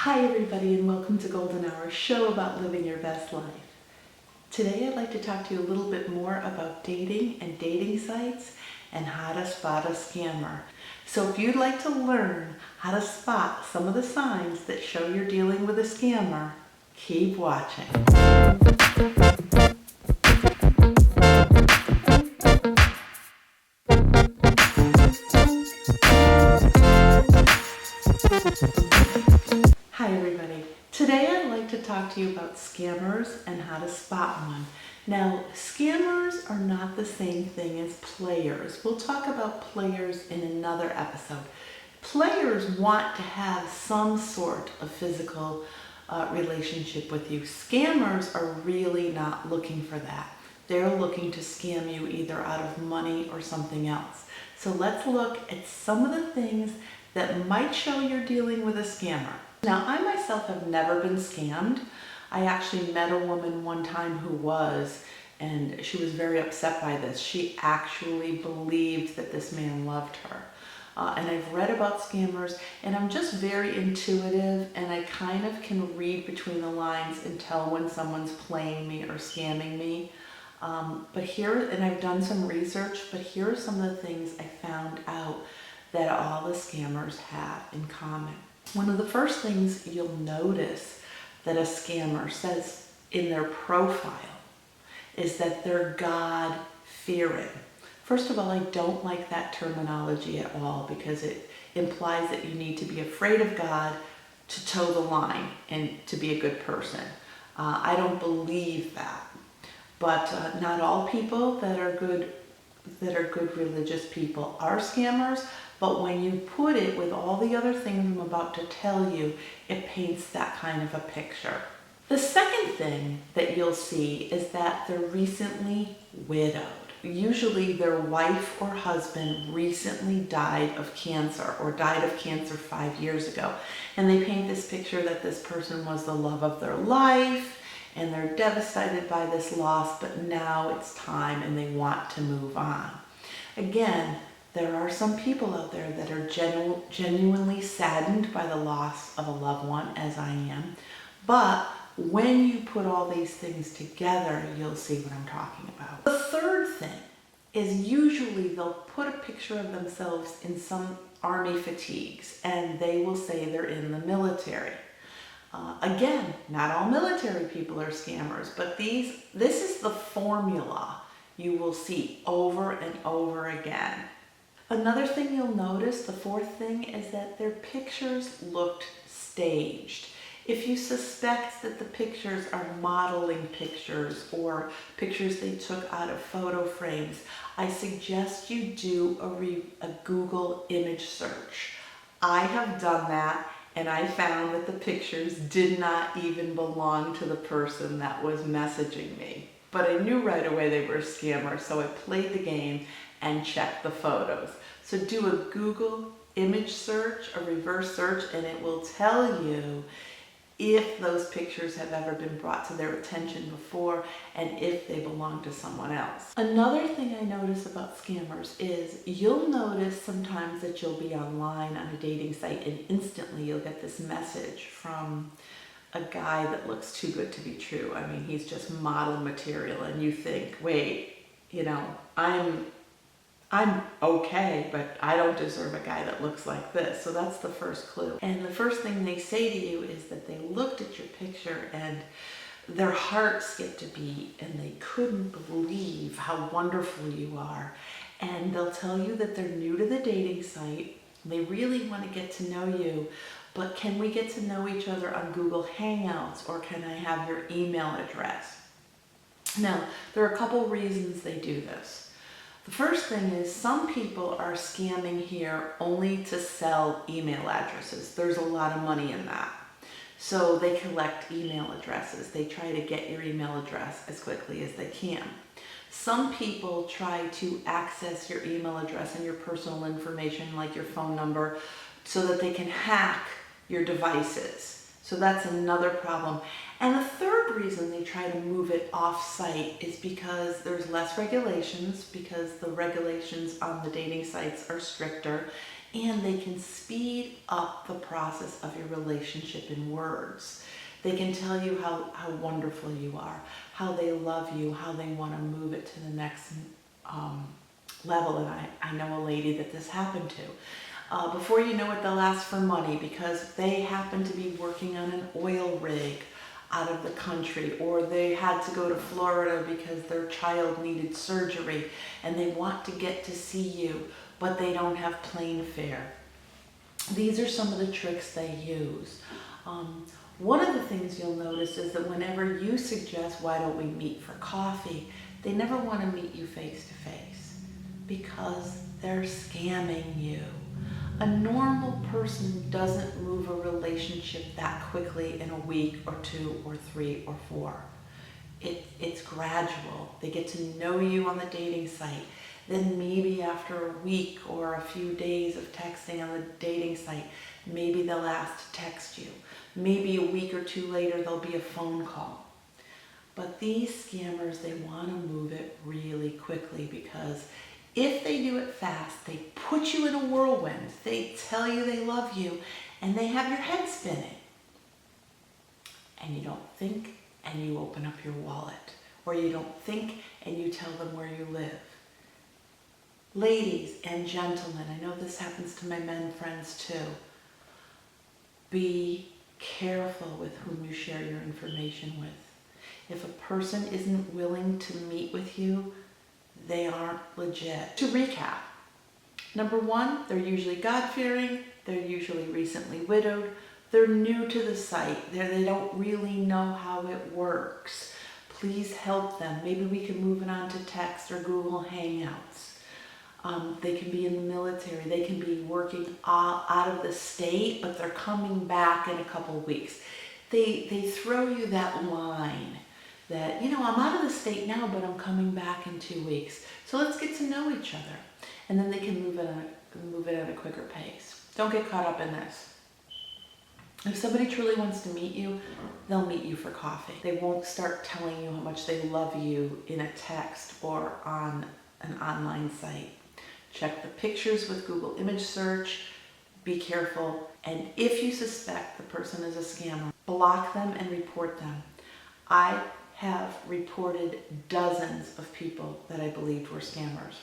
Hi everybody and welcome to Golden Hour, a show about living your best life. Today I'd like to talk to you a little bit more about dating and dating sites and how to spot a scammer. So if you'd like to learn how to spot some of the signs that show you're dealing with a scammer, keep watching. Hi everybody. Today I'd like to talk to you about scammers and how to spot one. Now, scammers are not the same thing as players. We'll talk about players in another episode. Players want to have some sort of physical relationship with you. Scammers are really not looking for that. They're looking to scam you either out of money or something else. So let's look at some of the things that might show you're dealing with a scammer. Now, I myself have never been scammed. I actually met a woman one time who was, and she was very upset by this. She actually believed that this man loved her. And I've read about scammers, and I'm just very intuitive, and I kind of can read between the lines and tell when someone's playing me or scamming me. But here, and I've done some research, but here are some of the things I found out that all the scammers have in common. One of the first things you'll notice that a scammer says in their profile is that they're God-fearing. First of all, I don't like that terminology at all because it implies that you need to be afraid of God to toe the line and to be a good person. I don't believe that. But not all people that are good religious people are scammers. But when you put it with all the other things I'm about to tell you, it paints that kind of a picture. The second thing that you'll see is that they're recently widowed. Usually their wife or husband recently died of cancer or died of cancer 5 years ago. And they paint this picture that this person was the love of their life and they're devastated by this loss, but now it's time and they want to move on. Again, there are some people out there that are genuinely saddened by the loss of a loved one, as I am. But when you put all these things together, you'll see what I'm talking about. The third thing is usually they'll put a picture of themselves in some army fatigues, and they will say they're in the military. Again, not all military people are scammers, but this is the formula you will see over and over again. Another thing you'll notice, the fourth thing, is that their pictures looked staged. If you suspect that the pictures are modeling pictures or pictures they took out of photo frames, I suggest you do a Google image search. I have done that, and I found that the pictures did not even belong to the person that was messaging me. But I knew right away they were a scammer, so I played the game and check the photos. So do a Google image search, a reverse search, and it will tell you if those pictures have ever been brought to their attention before and if they belong to someone else. Another thing I notice about scammers is you'll notice sometimes that you'll be online on a dating site and instantly you'll get this message from a guy that looks too good to be true. I mean, he's just model material, and you think, wait, I'm okay, but I don't deserve a guy that looks like this. So that's the first clue. And the first thing they say to you is that they looked at your picture and their heart skipped a beat and they couldn't believe how wonderful you are. And they'll tell you that they're new to the dating site. They really want to get to know you, but can we get to know each other on Google Hangouts, or can I have your email address? Now, there are a couple reasons they do this. The first thing is some people are scamming here only to sell email addresses. There's a lot of money in that. So they collect email addresses. They try to get your email address as quickly as they can. Some people try to access your email address and your personal information, like your phone number, so that they can hack your devices. So that's another problem. And the third reason they try to move it off-site is because there's less regulations, because the regulations on the dating sites are stricter, and they can speed up the process of your relationship in words. They can tell you how wonderful you are, how they love you, how they want to move it to the next level. And I know a lady that this happened to. Before you know it, they'll ask for money because they happen to be working on an oil rig out of the country, or they had to go to Florida because their child needed surgery and they want to get to see you, but they don't have plane fare. These are some of the tricks they use. One of the things you'll notice is that whenever you suggest, why don't we meet for coffee, they never want to meet you face to face because they're scamming you. A normal person doesn't move a relationship that quickly in a week or 2 or 3 or 4. It's gradual. They get to know you on the dating site. Then maybe after a week or a few days of texting on the dating site, maybe they'll ask to text you. Maybe a week or 2 later, there'll be a phone call. But these scammers, they want to move it really quickly because if they do it fast, they put you in a whirlwind. They tell you they love you and they have your head spinning. And you don't think and you open up your wallet. Or you don't think and you tell them where you live. Ladies and gentlemen, I know this happens to my men friends too. Be careful with whom you share your information with. If a person isn't willing to meet with you, they aren't legit. To recap, number 1, they're usually God-fearing, they're usually recently widowed, they're new to the site, they don't really know how it works. Please help them. Maybe we can move it on to text or Google Hangouts. They can be in the military, they can be working out of the state, but they're coming back in a couple of weeks. They throw you that line that, I'm out of the state now, but I'm coming back in 2 weeks. So let's get to know each other. And then they can move it at a quicker pace. Don't get caught up in this. If somebody truly wants to meet you, they'll meet you for coffee. They won't start telling you how much they love you in a text or on an online site. Check the pictures with Google image search. Be careful. And if you suspect the person is a scammer, block them and report them. I have reported dozens of people that I believed were scammers.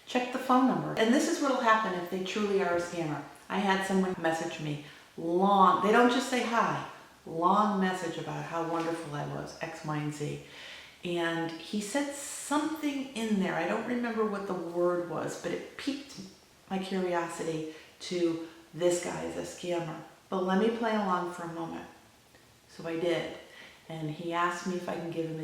Check the phone number. And this is what will happen if they truly are a scammer. I had someone message me long, they don't just say hi, long message about how wonderful I was, X, Y, and Z. And he said something in there, I don't remember what the word was, but it piqued my curiosity to this guy is a scammer. But let me play along for a moment. So I did. And he asked me if I can give him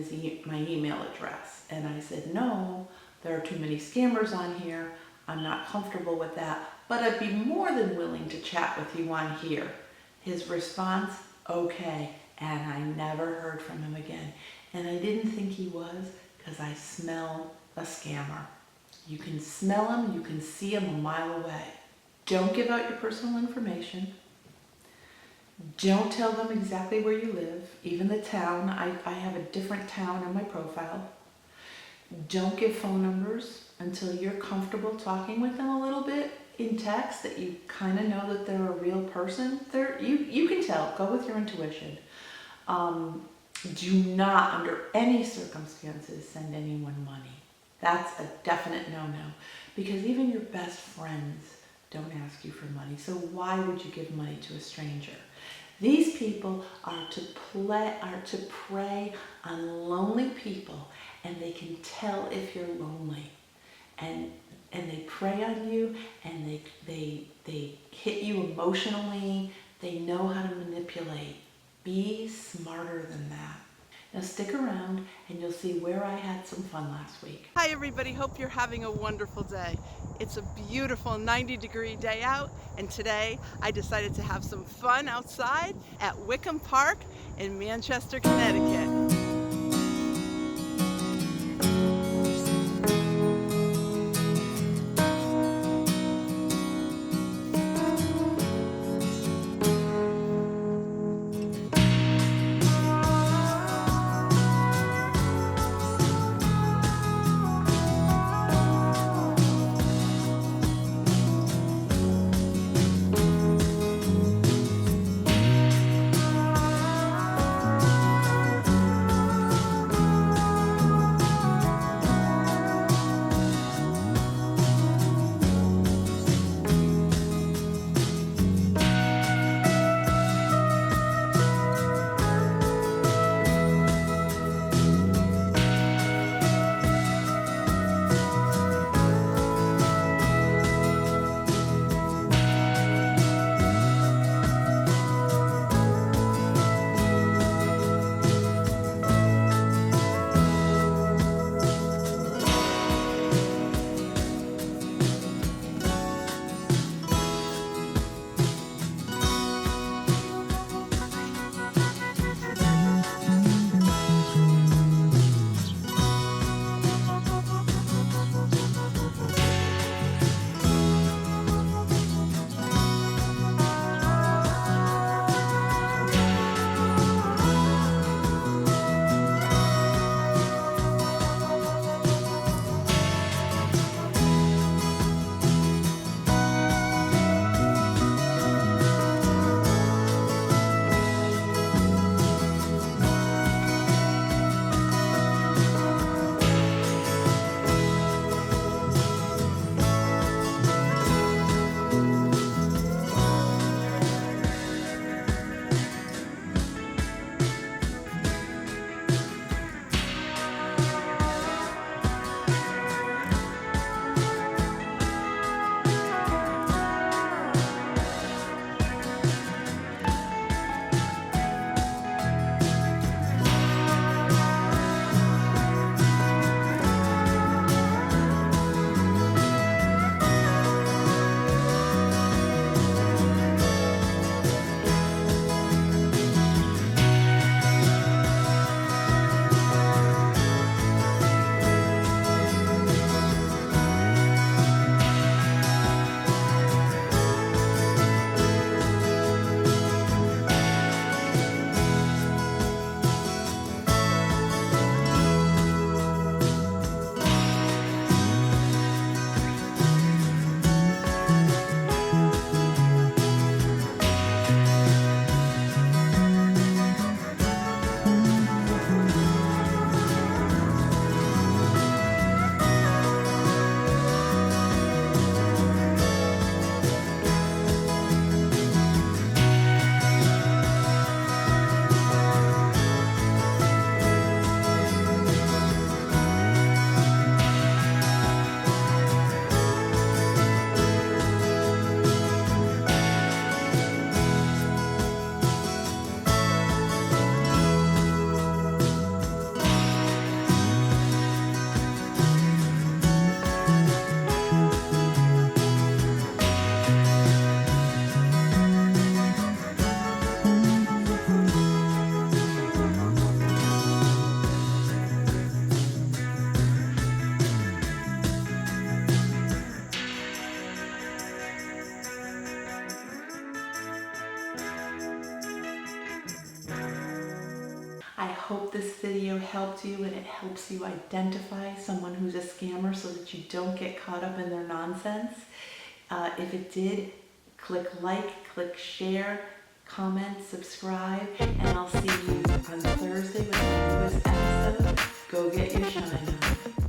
my email address. And I said, no, there are too many scammers on here. I'm not comfortable with that, but I'd be more than willing to chat with you on here. His response, okay. And I never heard from him again. And I didn't think he was because I smell a scammer. You can smell him, you can see him a mile away. Don't give out your personal information. Don't tell them exactly where you live, even the town. I have a different town in my profile. Don't give phone numbers until you're comfortable talking with them a little bit in text, that you kind of know that they're a real person. You can tell. Go with your intuition. Do not, under any circumstances, send anyone money. That's a definite no-no, because even your best friends don't ask you for money. So why would you give money to a stranger? These people are to prey on lonely people, and they can tell if you're lonely. And they prey on you, and they hit you emotionally. They know how to manipulate. Be smarter than that. Now stick around and you'll see where I had some fun last week. Hi everybody, hope you're having a wonderful day. It's a beautiful 90-degree day out, and today I decided to have some fun outside at Wickham Park in Manchester, Connecticut. hope this video helped you and it helps you identify someone who's a scammer so that you don't get caught up in their nonsense. If it did, click like, click share, comment, subscribe, and I'll see you on Thursday with the newest episode. Go get your shine on.